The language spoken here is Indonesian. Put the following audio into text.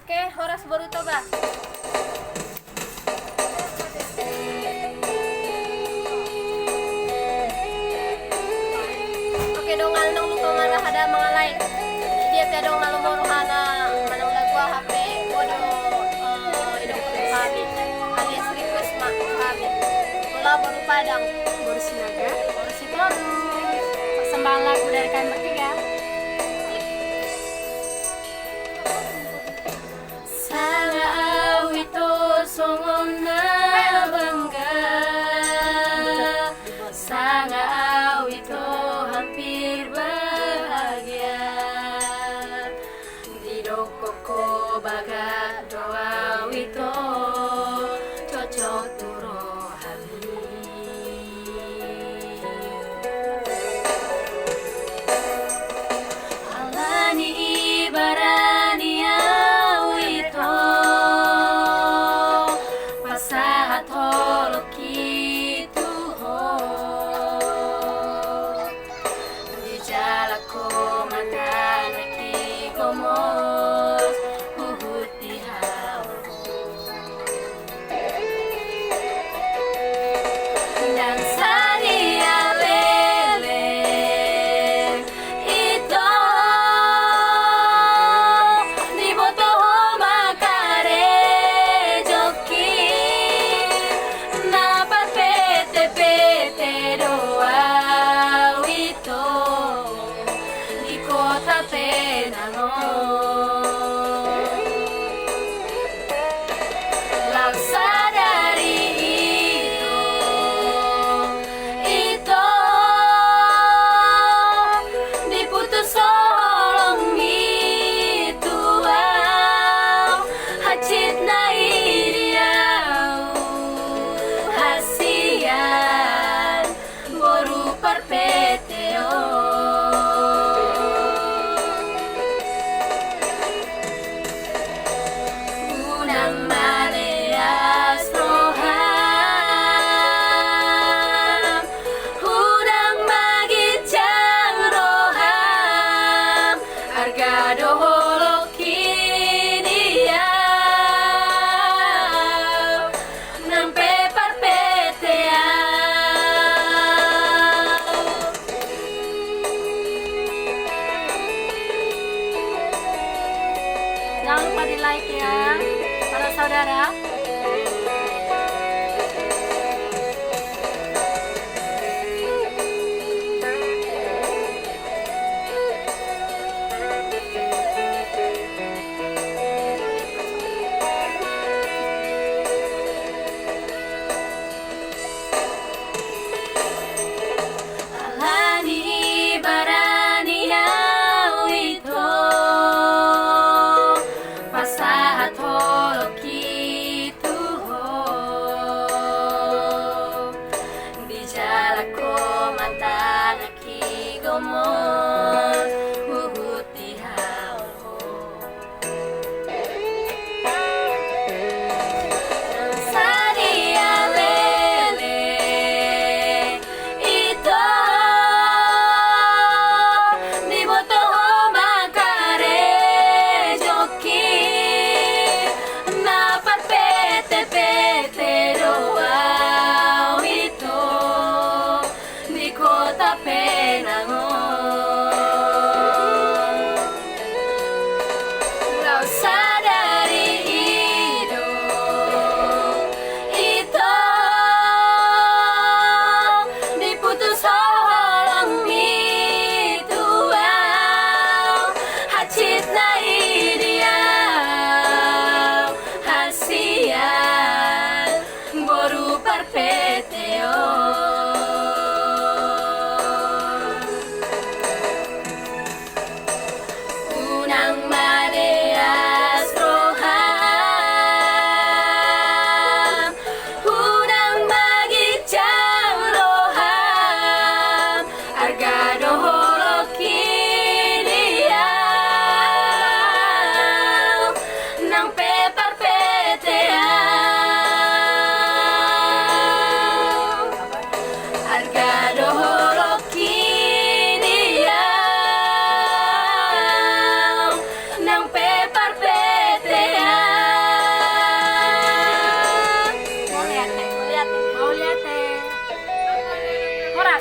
Oke, Horas Boruto ba? Oke, dongal nang lupa marah ada mga like. Dia pia dongal mo rohana manang lagwa HP bodo idong kami alias request ma kami. Mula baru padang Baru Sinaga. baru si baru. Persembahan lagu dari kami bertiga. Sanga awito songon na bangga. Sanga awito hampir bahagia. Di dokoko bagat doa wito cocok turo hami. Alani ibarani awito pasahat holoki tuho di jalako mata naki gomos huhut di hawa dan sadia lele ito di boto makare joki dapat pete doa ito di kota Penano laksa dari itu diputus solong itu hacit na iriau hasian boru perpeteo unang maleas roham unang magicang roham harga doholo kiniau nampe perpeteau. Jangan lupa di like ya, para saudara.